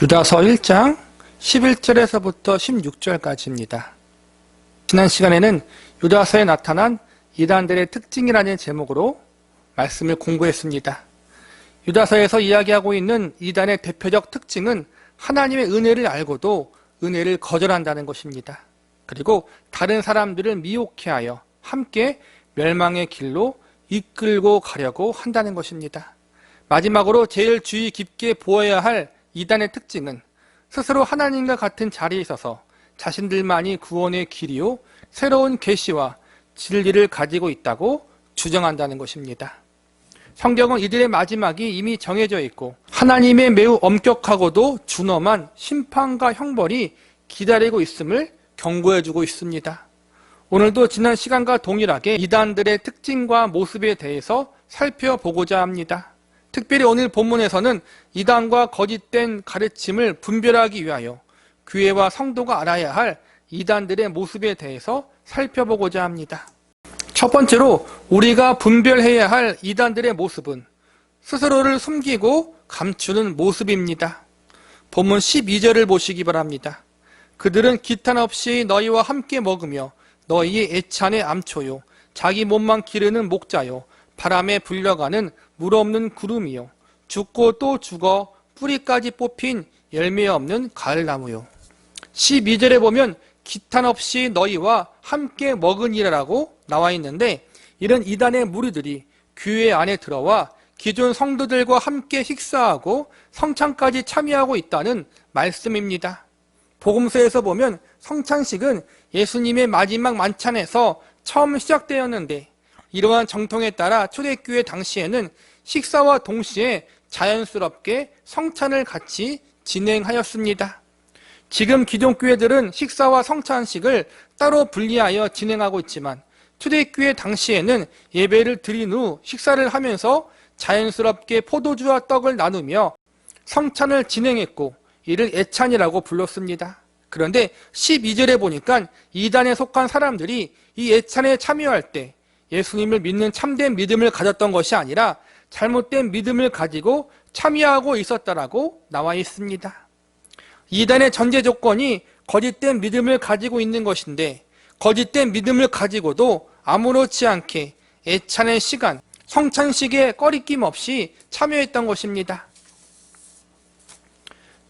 유다서 1장 11절에서부터 16절까지입니다. 지난 시간에는 유다서에 나타난 이단들의 특징이라는 제목으로 말씀을 공부했습니다. 유다서에서 이야기하고 있는 이단의 대표적 특징은 하나님의 은혜를 알고도 은혜를 거절한다는 것입니다. 그리고 다른 사람들을 미혹해 하여 함께 멸망의 길로 이끌고 가려고 한다는 것입니다. 마지막으로 제일 주의 깊게 보아야 할 이단의 특징은 스스로 하나님과 같은 자리에 있어서 자신들만이 구원의 길이요 새로운 계시와 진리를 가지고 있다고 주장한다는 것입니다. 성경은 이들의 마지막이 이미 정해져 있고 하나님의 매우 엄격하고도 준엄한 심판과 형벌이 기다리고 있음을 경고해주고 있습니다. 오늘도 지난 시간과 동일하게 이단들의 특징과 모습에 대해서 살펴보고자 합니다. 특별히 오늘 본문에서는 이단과 거짓된 가르침을 분별하기 위하여 교회와 성도가 알아야 할 이단들의 모습에 대해서 살펴보고자 합니다. 첫 번째로 우리가 분별해야 할 이단들의 모습은 스스로를 숨기고 감추는 모습입니다. 본문 12절을 보시기 바랍니다. 그들은 기탄 없이 너희와 함께 먹으며 너희의 애찬의 암초요 자기 몸만 기르는 목자요 바람에 불려가는 물 없는 구름이요 죽고 또 죽어 뿌리까지 뽑힌 열매 없는 가을나무요. 12절에 보면 기탄 없이 너희와 함께 먹으니라라고 나와 있는데 이런 이단의 무리들이 교회 안에 들어와 기존 성도들과 함께 식사하고 성찬까지 참여하고 있다는 말씀입니다. 복음서에서 보면 성찬식은 예수님의 마지막 만찬에서 처음 시작되었는데 이러한 정통에 따라 초대교회 당시에는 식사와 동시에 자연스럽게 성찬을 같이 진행하였습니다. 지금 기존 교회들은 식사와 성찬식을 따로 분리하여 진행하고 있지만 초대교회 당시에는 예배를 드린 후 식사를 하면서 자연스럽게 포도주와 떡을 나누며 성찬을 진행했고 이를 애찬이라고 불렀습니다. 그런데 12절에 보니까 이단에 속한 사람들이 이 애찬에 참여할 때 예수님을 믿는 참된 믿음을 가졌던 것이 아니라 잘못된 믿음을 가지고 참여하고 있었다라고 나와 있습니다. 이단의 전제 조건이 거짓된 믿음을 가지고 있는 것인데 거짓된 믿음을 가지고도 아무렇지 않게 애찬의 시간, 성찬식에 꺼리낌 없이 참여했던 것입니다.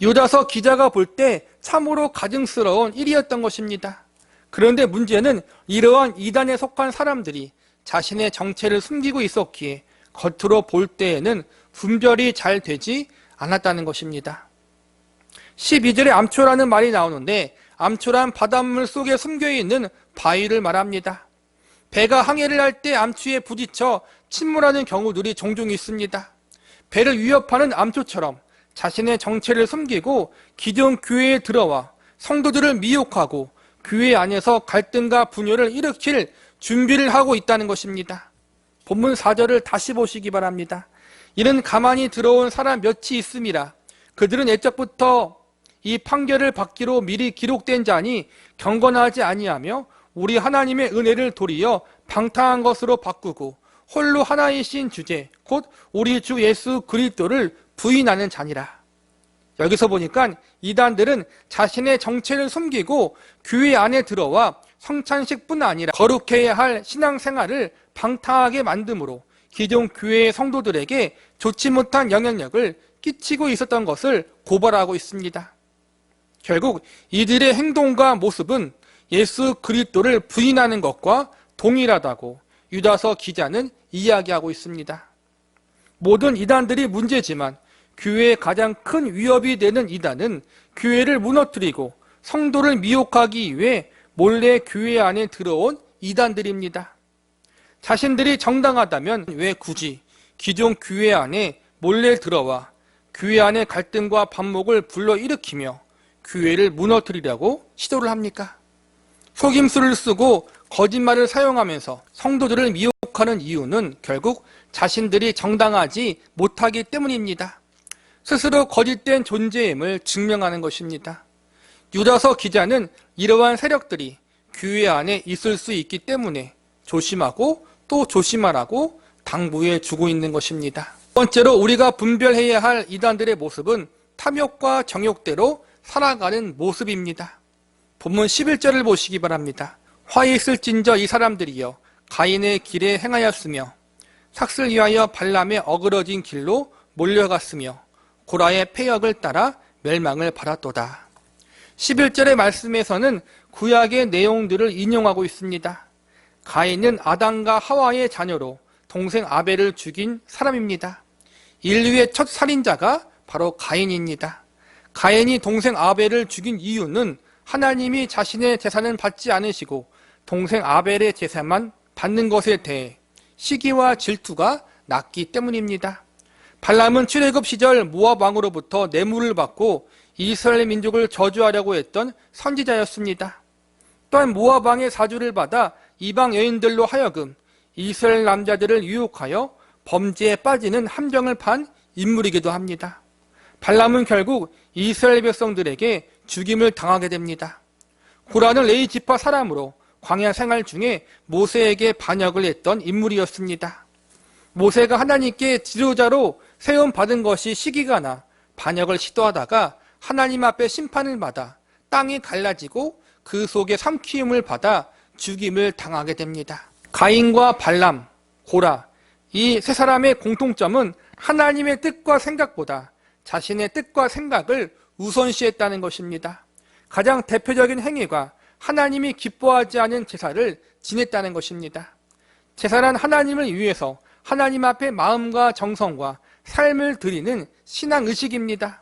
유다서 기자가 볼 때 참으로 가증스러운 일이었던 것입니다. 그런데 문제는 이러한 이단에 속한 사람들이 자신의 정체를 숨기고 있었기에 겉으로 볼 때에는 분별이 잘 되지 않았다는 것입니다. 12절에 암초라는 말이 나오는데 암초란 바닷물 속에 숨겨있는 바위를 말합니다. 배가 항해를 할 때 암초에 부딪혀 침몰하는 경우들이 종종 있습니다. 배를 위협하는 암초처럼 자신의 정체를 숨기고 기존 교회에 들어와 성도들을 미혹하고 교회 안에서 갈등과 분열을 일으킬 준비를 하고 있다는 것입니다. 본문 4절을 다시 보시기 바랍니다. 이는 가만히 들어온 사람 몇이 있음이라 그들은 애적부터 이 판결을 받기로 미리 기록된 자니 경건하지 아니하며 우리 하나님의 은혜를 도리어 방탕한 것으로 바꾸고 홀로 하나이신 주제 곧 우리 주 예수 그리스도를 부인하는 자니라. 여기서 보니까 이단들은 자신의 정체를 숨기고 교회 안에 들어와 성찬식뿐 아니라 거룩해야 할 신앙생활을 방탕하게 만듦으로 기존 교회의 성도들에게 좋지 못한 영향력을 끼치고 있었던 것을 고발하고 있습니다. 결국 이들의 행동과 모습은 예수 그리스도를 부인하는 것과 동일하다고 유다서 기자는 이야기하고 있습니다. 모든 이단들이 문제지만 교회의 가장 큰 위협이 되는 이단은 교회를 무너뜨리고 성도를 미혹하기 위해 몰래 교회 안에 들어온 이단들입니다. 자신들이 정당하다면 왜 굳이 기존 교회 안에 몰래 들어와 교회 안의 갈등과 반목을 불러일으키며 교회를 무너뜨리려고 시도를 합니까? 속임수를 쓰고 거짓말을 사용하면서 성도들을 미혹하는 이유는 결국 자신들이 정당하지 못하기 때문입니다. 스스로 거짓된 존재임을 증명하는 것입니다. 유다서 기자는 이러한 세력들이 교회 안에 있을 수 있기 때문에 조심하고 또 조심하라고 당부해 주고 있는 것입니다. 두 번째로 우리가 분별해야 할 이단들의 모습은 탐욕과 정욕대로 살아가는 모습입니다. 본문 11절을 보시기 바랍니다. 화 있을진저 이 사람들이여 가인의 길에 행하였으며 삭슬 위하여 발람의 어그러진 길로 몰려갔으며 고라의 패역을 따라 멸망을 받았도다. 11절의 말씀에서는 구약의 내용들을 인용하고 있습니다. 가인은 아담과 하와의 자녀로 동생 아벨을 죽인 사람입니다. 인류의 첫 살인자가 바로 가인입니다. 가인이 동생 아벨을 죽인 이유는 하나님이 자신의 재산은 받지 않으시고 동생 아벨의 재산만 받는 것에 대해 시기와 질투가 났기 때문입니다. 발람은 출애굽 시절 모압 왕으로부터 뇌물을 받고 이스라엘 민족을 저주하려고 했던 선지자였습니다. 또한 모압 왕의 사주를 받아 이방 여인들로 하여금 이스라엘 남자들을 유혹하여 범죄에 빠지는 함정을 판 인물이기도 합니다. 발람은 결국 이스라엘 백성들에게 죽임을 당하게 됩니다. 고라는 레위 지파 사람으로 광야 생활 중에 모세에게 반역을 했던 인물이었습니다. 모세가 하나님께 지도자로 세움받은 것이 시기가 나 반역을 시도하다가 하나님 앞에 심판을 받아 땅이 갈라지고 그 속에 삼키움을 받아 죽임을 당하게 됩니다. 가인과 발람, 고라, 이 세 사람의 공통점은 하나님의 뜻과 생각보다 자신의 뜻과 생각을 우선시했다는 것입니다. 가장 대표적인 행위가 하나님이 기뻐하지 않은 제사를 지냈다는 것입니다. 제사란 하나님을 위해서 하나님 앞에 마음과 정성과 삶을 드리는 신앙의식입니다.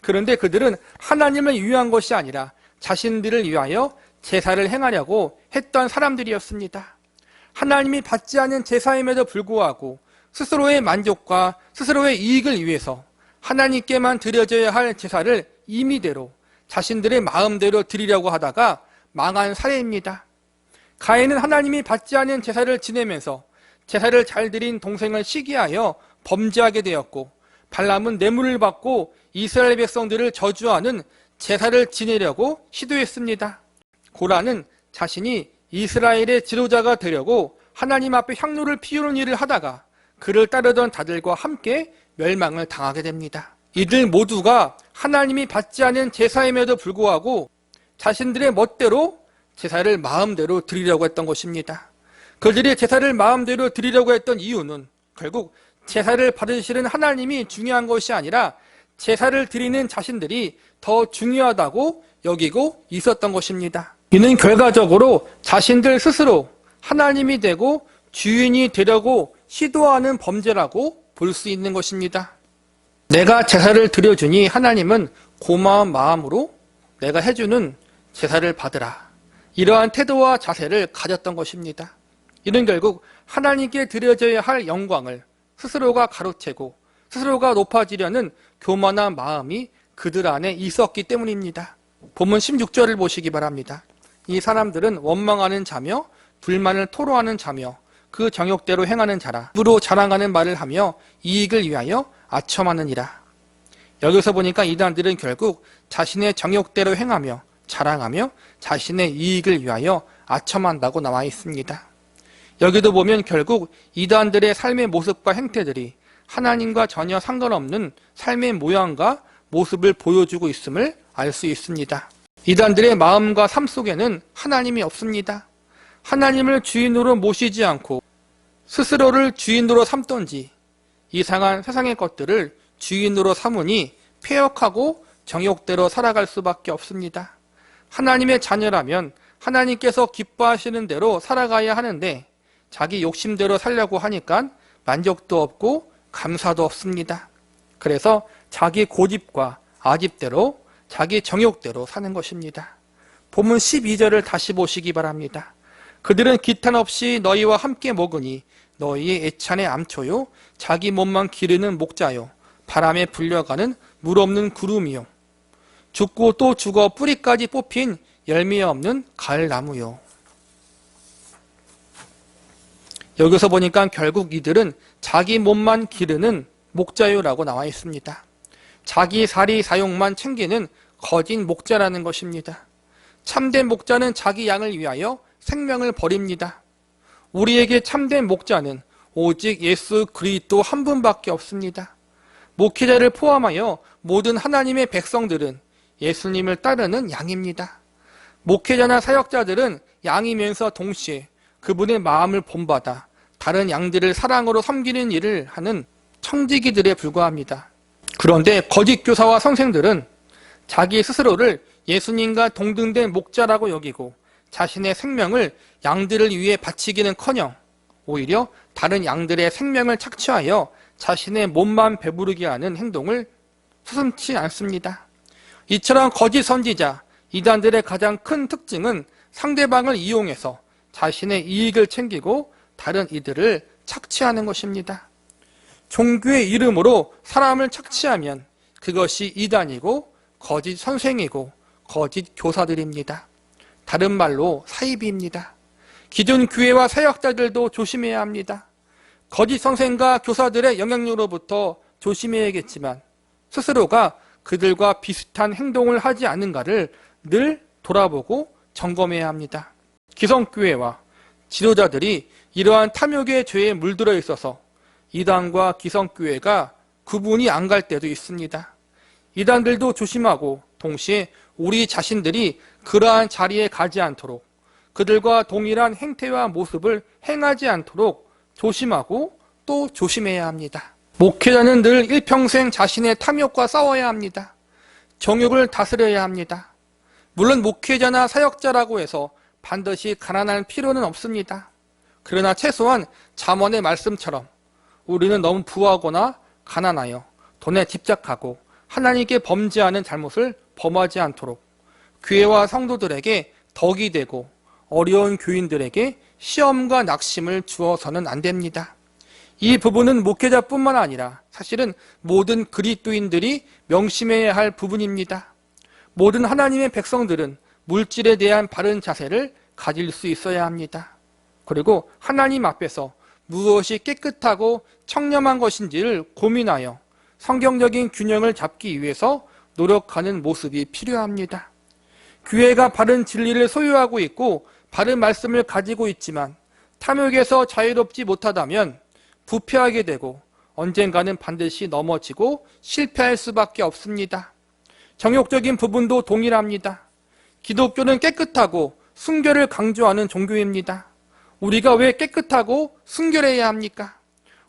그런데 그들은 하나님을 위한 것이 아니라 자신들을 위하여 제사를 행하려고 했던 사람들이었습니다. 하나님이 받지 않은 제사임에도 불구하고 스스로의 만족과 스스로의 이익을 위해서 하나님께만 드려져야 할 제사를 임의대로 자신들의 마음대로 드리려고 하다가 망한 사례입니다. 가인은 하나님이 받지 않은 제사를 지내면서 제사를 잘 드린 동생을 시기하여 범죄하게 되었고, 발람은 뇌물을 받고 이스라엘 백성들을 저주하는 제사를 지내려고 시도했습니다. 고라는 자신이 이스라엘의 지도자가 되려고 하나님 앞에 향로를 피우는 일을 하다가 그를 따르던 자들과 함께 멸망을 당하게 됩니다. 이들 모두가 하나님이 받지 않은 제사임에도 불구하고 자신들의 멋대로 제사를 마음대로 드리려고 했던 것입니다. 그들이 제사를 마음대로 드리려고 했던 이유는 결국 제사를 받으시는 하나님이 중요한 것이 아니라 제사를 드리는 자신들이 더 중요하다고 여기고 있었던 것입니다. 이는 결과적으로 자신들 스스로 하나님이 되고 주인이 되려고 시도하는 범죄라고 볼 수 있는 것입니다. 내가 제사를 드려주니 하나님은 고마운 마음으로 내가 해주는 제사를 받으라. 이러한 태도와 자세를 가졌던 것입니다. 이는 결국 하나님께 드려져야 할 영광을 스스로가 가로채고 스스로가 높아지려는 교만한 마음이 그들 안에 있었기 때문입니다. 본문 16절을 보시기 바랍니다. 이 사람들은 원망하는 자며 불만을 토로하는 자며 그 정욕대로 행하는 자라. 입으로 자랑하는 말을 하며 이익을 위하여 아첨하느니라. 여기서 보니까 이단들은 결국 자신의 정욕대로 행하며 자랑하며 자신의 이익을 위하여 아첨한다고 나와 있습니다. 여기도 보면 결국 이단들의 삶의 모습과 행태들이 하나님과 전혀 상관없는 삶의 모양과 모습을 보여주고 있음을 알 수 있습니다. 이단들의 마음과 삶 속에는 하나님이 없습니다. 하나님을 주인으로 모시지 않고 스스로를 주인으로 삼던지 이상한 세상의 것들을 주인으로 삼으니 폐역하고 정욕대로 살아갈 수밖에 없습니다. 하나님의 자녀라면 하나님께서 기뻐하시는 대로 살아가야 하는데 자기 욕심대로 살려고 하니까 만족도 없고 감사도 없습니다. 그래서 자기 고집과 아집대로 자기 정욕대로 사는 것입니다. 본문 12절을 다시 보시기 바랍니다. 그들은 기탄 없이 너희와 함께 먹으니 너희의 애찬의 암초요 자기 몸만 기르는 목자요 바람에 불려가는 물 없는 구름이요 죽고 또 죽어 뿌리까지 뽑힌 열매 없는 가을나무요. 여기서 보니까 결국 이들은 자기 몸만 기르는 목자요라고 나와 있습니다. 자기 사리 사용만 챙기는 거짓 목자라는 것입니다. 참된 목자는 자기 양을 위하여 생명을 버립니다. 우리에게 참된 목자는 오직 예수 그리스도 한 분밖에 없습니다. 목회자를 포함하여 모든 하나님의 백성들은 예수님을 따르는 양입니다. 목회자나 사역자들은 양이면서 동시에 그분의 마음을 본받아 다른 양들을 사랑으로 섬기는 일을 하는 청지기들에 불과합니다. 그런데 거짓 교사와 선생들은 자기 스스로를 예수님과 동등된 목자라고 여기고 자신의 생명을 양들을 위해 바치기는커녕 오히려 다른 양들의 생명을 착취하여 자신의 몸만 배부르게 하는 행동을 서슴지 않습니다. 이처럼 거짓 선지자, 이단들의 가장 큰 특징은 상대방을 이용해서 자신의 이익을 챙기고 다른 이들을 착취하는 것입니다. 종교의 이름으로 사람을 착취하면 그것이 이단이고 거짓 선생이고 거짓 교사들입니다. 다른 말로 사이비입니다. 기존 교회와 사역자들도 조심해야 합니다. 거짓 선생과 교사들의 영향력으로부터 조심해야겠지만 스스로가 그들과 비슷한 행동을 하지 않는가를 늘 돌아보고 점검해야 합니다. 기성교회와 지도자들이 이러한 탐욕의 죄에 물들어 있어서 이단과 기성교회가 구분이 안 갈 때도 있습니다. 이단들도 조심하고 동시에 우리 자신들이 그러한 자리에 가지 않도록 그들과 동일한 행태와 모습을 행하지 않도록 조심하고 또 조심해야 합니다. 목회자는 늘 일평생 자신의 탐욕과 싸워야 합니다. 정욕을 다스려야 합니다. 물론 목회자나 사역자라고 해서 반드시 가난할 필요는 없습니다. 그러나 최소한 잠언의 말씀처럼 우리는 너무 부하거나 가난하여 돈에 집착하고 하나님께 범죄하는 잘못을 범하지 않도록 교회와 성도들에게 덕이 되고 어려운 교인들에게 시험과 낙심을 주어서는 안 됩니다. 이 부분은 목회자뿐만 아니라 사실은 모든 그리스도인들이 명심해야 할 부분입니다. 모든 하나님의 백성들은 물질에 대한 바른 자세를 가질 수 있어야 합니다. 그리고 하나님 앞에서 무엇이 깨끗하고 청렴한 것인지를 고민하여 성경적인 균형을 잡기 위해서 노력하는 모습이 필요합니다. 교회가 바른 진리를 소유하고 있고 바른 말씀을 가지고 있지만 탐욕에서 자유롭지 못하다면 부패하게 되고 언젠가는 반드시 넘어지고 실패할 수밖에 없습니다. 정욕적인 부분도 동일합니다. 기독교는 깨끗하고 순결을 강조하는 종교입니다. 우리가 왜 깨끗하고 순결해야 합니까?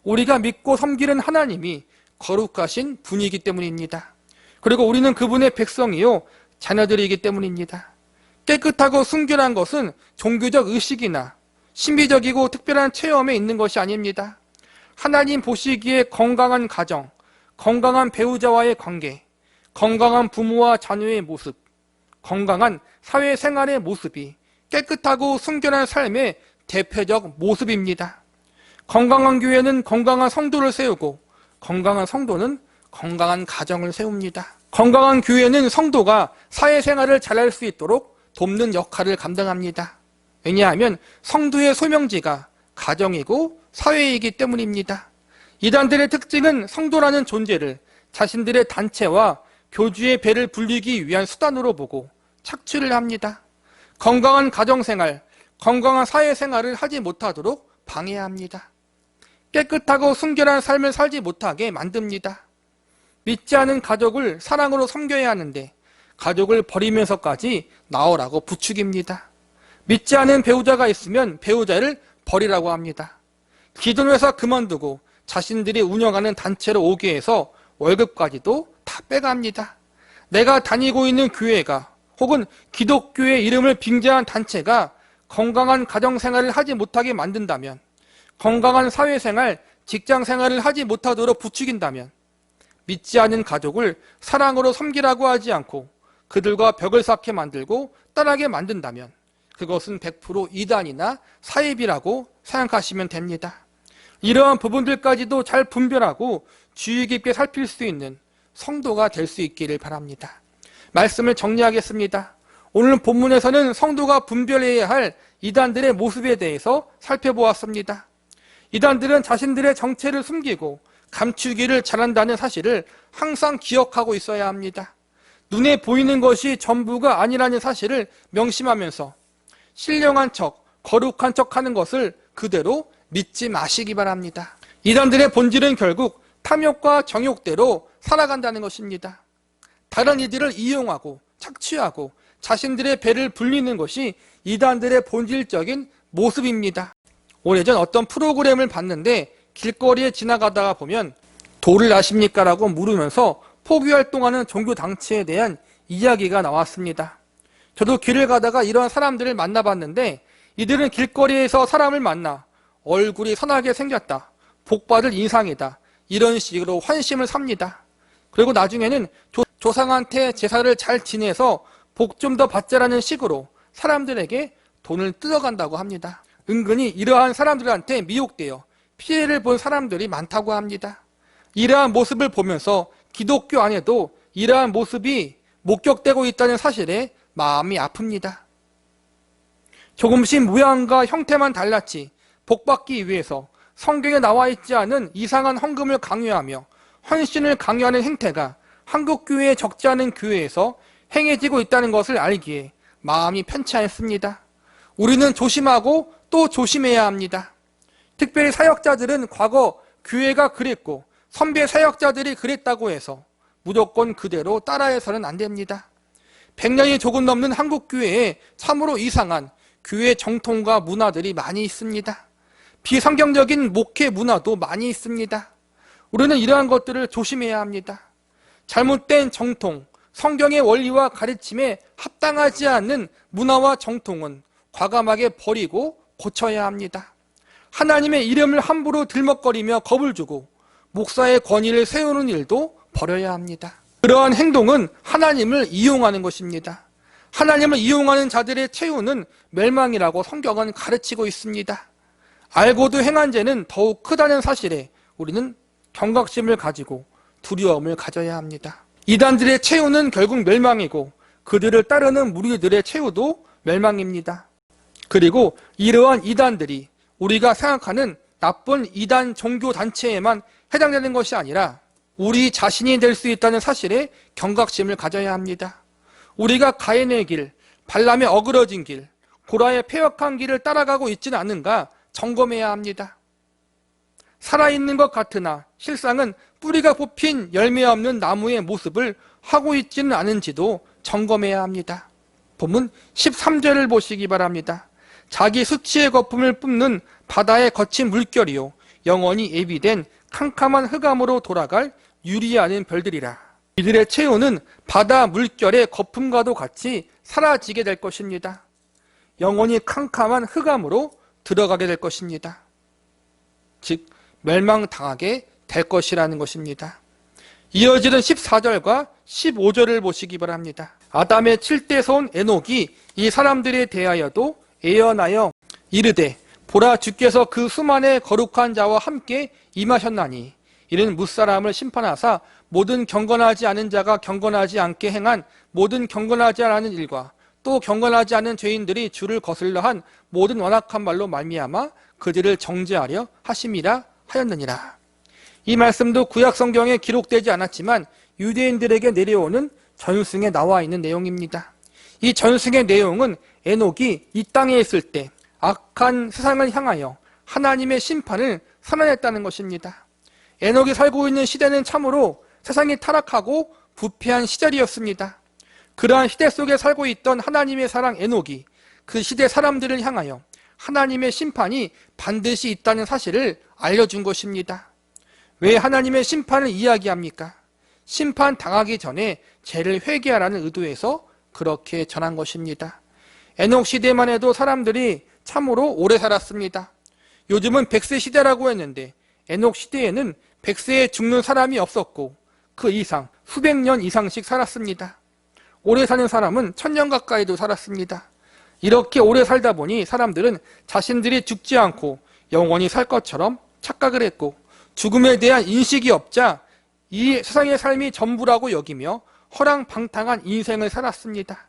우리가 믿고 섬기는 하나님이 거룩하신 분이기 때문입니다. 그리고 우리는 그분의 백성이요 자녀들이기 때문입니다. 깨끗하고 순결한 것은 종교적 의식이나 신비적이고 특별한 체험에 있는 것이 아닙니다. 하나님 보시기에 건강한 가정, 건강한 배우자와의 관계, 건강한 부모와 자녀의 모습, 건강한 사회생활의 모습이 깨끗하고 순결한 삶의 대표적 모습입니다. 건강한 교회는 건강한 성도를 세우고 건강한 성도는 건강한 가정을 세웁니다. 건강한 교회는 성도가 사회생활을 잘할 수 있도록 돕는 역할을 감당합니다. 왜냐하면 성도의 소명지가 가정이고 사회이기 때문입니다. 이단들의 특징은 성도라는 존재를 자신들의 단체와 교주의 배를 불리기 위한 수단으로 보고 착취를 합니다. 건강한 가정생활, 건강한 사회생활을 하지 못하도록 방해합니다. 깨끗하고 순결한 삶을 살지 못하게 만듭니다. 믿지 않은 가족을 사랑으로 섬겨야 하는데 가족을 버리면서까지 나오라고 부추깁니다. 믿지 않은 배우자가 있으면 배우자를 버리라고 합니다. 기존회사 그만두고 자신들이 운영하는 단체로 오게 해서 월급까지도 다 빼갑니다. 내가 다니고 있는 교회가 혹은 기독교의 이름을 빙자한 단체가 건강한 가정생활을 하지 못하게 만든다면, 건강한 사회생활, 직장생활을 하지 못하도록 부추긴다면, 믿지 않은 가족을 사랑으로 섬기라고 하지 않고 그들과 벽을 쌓게 만들고 떠나게 만든다면 그것은 100% 이단이나 사입이라고 생각하시면 됩니다. 이러한 부분들까지도 잘 분별하고 주의 깊게 살필 수 있는 성도가 될 수 있기를 바랍니다. 말씀을 정리하겠습니다. 오늘 본문에서는 성도가 분별해야 할 이단들의 모습에 대해서 살펴보았습니다. 이단들은 자신들의 정체를 숨기고 감추기를 잘한다는 사실을 항상 기억하고 있어야 합니다. 눈에 보이는 것이 전부가 아니라는 사실을 명심하면서 신령한 척, 거룩한 척 하는 것을 그대로 믿지 마시기 바랍니다. 이단들의 본질은 결국 탐욕과 정욕대로 살아간다는 것입니다. 다른 이들을 이용하고 착취하고 자신들의 배를 불리는 것이 이단들의 본질적인 모습입니다. 오래전 어떤 프로그램을 봤는데 길거리에 지나가다가 보면 도를 아십니까? 라고 물으면서 포교활동하는 종교단체에 대한 이야기가 나왔습니다. 저도 길을 가다가 이런 사람들을 만나봤는데 이들은 길거리에서 사람을 만나 얼굴이 선하게 생겼다, 복받을 인상이다, 이런 식으로 환심을 삽니다. 그리고 나중에는 조상한테 제사를 잘 지내서 복 좀 더 받자라는 식으로 사람들에게 돈을 뜯어간다고 합니다. 은근히 이러한 사람들한테 미혹되어 피해를 본 사람들이 많다고 합니다. 이러한 모습을 보면서 기독교 안에도 이러한 모습이 목격되고 있다는 사실에 마음이 아픕니다. 조금씩 모양과 형태만 달랐지 복받기 위해서 성경에 나와 있지 않은 이상한 헌금을 강요하며 헌신을 강요하는 행태가 한국교회에 적지 않은 교회에서 행해지고 있다는 것을 알기에 마음이 편치 않습니다. 우리는 조심하고 또 조심해야 합니다. 특별히 사역자들은 과거 교회가 그랬고 선배 사역자들이 그랬다고 해서 무조건 그대로 따라해서는 안 됩니다. 100년이 조금 넘는 한국교회에 참으로 이상한 교회 정통과 문화들이 많이 있습니다. 비성경적인 목회 문화도 많이 있습니다. 우리는 이러한 것들을 조심해야 합니다. 잘못된 정통, 성경의 원리와 가르침에 합당하지 않는 문화와 정통은 과감하게 버리고 고쳐야 합니다. 하나님의 이름을 함부로 들먹거리며 겁을 주고 목사의 권위를 세우는 일도 버려야 합니다. 그러한 행동은 하나님을 이용하는 것입니다. 하나님을 이용하는 자들의 최후는 멸망이라고 성경은 가르치고 있습니다. 알고도 행한 죄는 더욱 크다는 사실에 우리는 경각심을 가지고 두려움을 가져야 합니다. 이단들의 최후는 결국 멸망이고 그들을 따르는 무리들의 최후도 멸망입니다. 그리고 이러한 이단들이 우리가 생각하는 나쁜 이단 종교단체에만 해당되는 것이 아니라 우리 자신이 될 수 있다는 사실에 경각심을 가져야 합니다. 우리가 가인의 길, 발람의 어그러진 길, 고라의 패역한 길을 따라가고 있지는 않은가 점검해야 합니다. 살아있는 것 같으나 실상은 뿌리가 뽑힌 열매 없는 나무의 모습을 하고 있지는 않은지도 점검해야 합니다. 본문 13절을 보시기 바랍니다. 자기 수치의 거품을 뿜는 바다의 거친 물결이요 영원히 예비된 캄캄한 흑암으로 돌아갈 유리 아닌 별들이라. 이들의 최후는 바다 물결의 거품과도 같이 사라지게 될 것입니다. 영원히 캄캄한 흑암으로 들어가게 될 것입니다. 즉 멸망당하게 될 것이라는 것입니다. 이어지는 14절과 15절을 보시기 바랍니다. 아담의 7대 손 에녹이 이 사람들에 대하여도 예언하여 이르되 보라 주께서 그 수만의 거룩한 자와 함께 임하셨나니 이는 무사람을 심판하사 모든 경건하지 않은 자가 경건하지 않게 행한 모든 경건하지 않은 일과 또 경건하지 않은 죄인들이 주를 거슬러 한 모든 완악한 말로 말미암아 그들을 정죄하려 하심이라 하였느니라. 이 말씀도 구약 성경에 기록되지 않았지만 유대인들에게 내려오는 전승에 나와 있는 내용입니다. 이 전승의 내용은 에녹이 이 땅에 있을 때 악한 세상을 향하여 하나님의 심판을 선언했다는 것입니다. 에녹이 살고 있는 시대는 참으로 세상이 타락하고 부패한 시절이었습니다. 그러한 시대 속에 살고 있던 하나님의 사랑 에녹이 그 시대 사람들을 향하여 하나님의 심판이 반드시 있다는 사실을 알려준 것입니다. 왜 하나님의 심판을 이야기합니까? 심판 당하기 전에 죄를 회개하라는 의도에서 그렇게 전한 것입니다. 에녹 시대만 해도 사람들이 참으로 오래 살았습니다. 요즘은 100세 시대라고 했는데 에녹 시대에는 100세에 죽는 사람이 없었고 그 이상 수백 년 이상씩 살았습니다. 오래 사는 사람은 1000년 가까이도 살았습니다. 이렇게 오래 살다 보니 사람들은 자신들이 죽지 않고 영원히 살 것처럼 착각을 했고 죽음에 대한 인식이 없자 이 세상의 삶이 전부라고 여기며 허랑방탕한 인생을 살았습니다.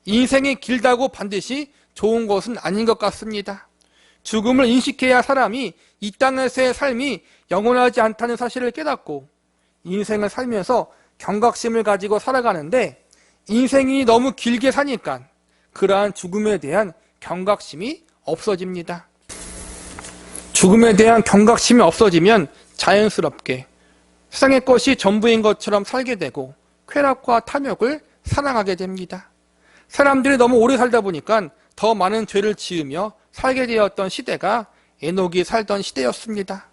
인생이 길다고 반드시 좋은 것은 아닌 것 같습니다. 죽음을 인식해야 사람이 이 땅에서의 삶이 영원하지 않다는 사실을 깨닫고 인생을 살면서 경각심을 가지고 살아가는데 인생이 너무 길게 사니까 그러한 죽음에 대한 경각심이 없어집니다. 죽음에 대한 경각심이 없어지면 자연스럽게 세상의 것이 전부인 것처럼 살게 되고 쾌락과 탐욕을 사랑하게 됩니다. 사람들이 너무 오래 살다 보니까 더 많은 죄를 지으며 살게 되었던 시대가 에녹이 살던 시대였습니다.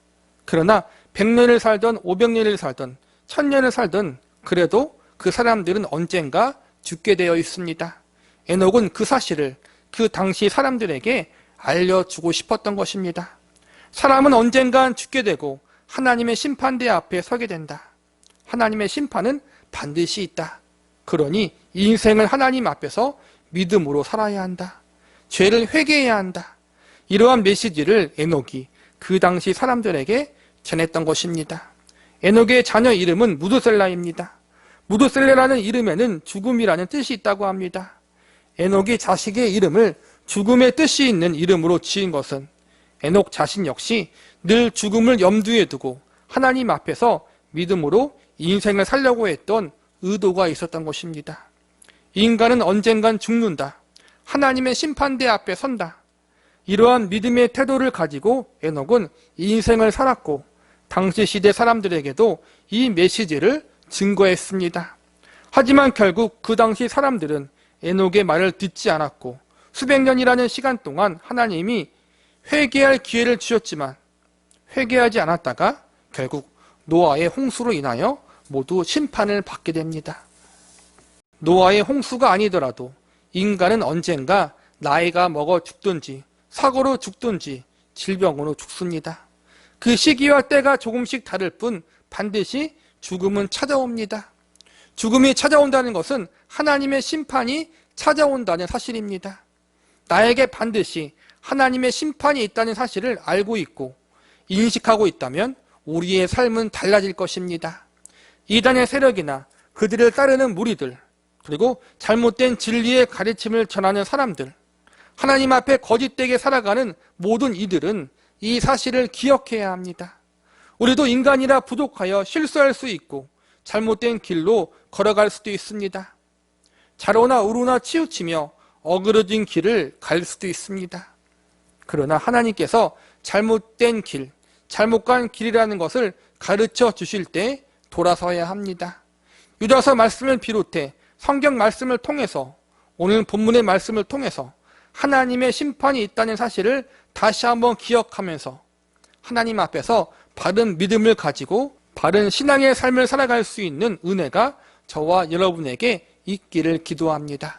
그러나 100년을 살던 500년을 살던 1000년을 살던 그래도 그 사람들은 언젠가 죽게 되어 있습니다. 에녹은 그 사실을 그 당시 사람들에게 알려주고 싶었던 것입니다. 사람은 언젠간 죽게 되고 하나님의 심판대 앞에 서게 된다. 하나님의 심판은 반드시 있다. 그러니 인생을 하나님 앞에서 믿음으로 살아야 한다. 죄를 회개해야 한다. 이러한 메시지를 에녹이 그 당시 사람들에게 전했던 것입니다. 에녹의 자녀 이름은 무드셀라입니다. 무드셀라라는 이름에는 죽음이라는 뜻이 있다고 합니다. 에녹이 자식의 이름을 죽음의 뜻이 있는 이름으로 지은 것은 에녹 자신 역시 늘 죽음을 염두에 두고 하나님 앞에서 믿음으로 인생을 살려고 했던 의도가 있었던 것입니다. 인간은 언젠간 죽는다. 하나님의 심판대 앞에 선다. 이러한 믿음의 태도를 가지고 에녹은 인생을 살았고 당시 시대 사람들에게도 이 메시지를 증거했습니다. 하지만 결국 그 당시 사람들은 에녹의 말을 듣지 않았고 수백 년이라는 시간 동안 하나님이 회개할 기회를 주셨지만 회개하지 않았다가 결국 노아의 홍수로 인하여 모두 심판을 받게 됩니다. 노아의 홍수가 아니더라도 인간은 언젠가 나이가 먹어 죽든지 사고로 죽든지 질병으로 죽습니다. 그 시기와 때가 조금씩 다를 뿐 반드시 죽음은 찾아옵니다. 죽음이 찾아온다는 것은 하나님의 심판이 찾아온다는 사실입니다. 나에게 반드시 하나님의 심판이 있다는 사실을 알고 있고 인식하고 있다면 우리의 삶은 달라질 것입니다. 이단의 세력이나 그들을 따르는 무리들, 그리고 잘못된 진리의 가르침을 전하는 사람들, 하나님 앞에 거짓되게 살아가는 모든 이들은 이 사실을 기억해야 합니다. 우리도 인간이라 부족하여 실수할 수 있고 잘못된 길로 걸어갈 수도 있습니다. 좌로나 우로나 치우치며 어그러진 길을 갈 수도 있습니다. 그러나 하나님께서 잘못된 길, 잘못 간 길이라는 것을 가르쳐 주실 때 돌아서야 합니다. 유다서 말씀을 비롯해 성경 말씀을 통해서 오늘 본문의 말씀을 통해서 하나님의 심판이 있다는 사실을 다시 한번 기억하면서 하나님 앞에서 바른 믿음을 가지고 바른 신앙의 삶을 살아갈 수 있는 은혜가 저와 여러분에게 있기를 기도합니다.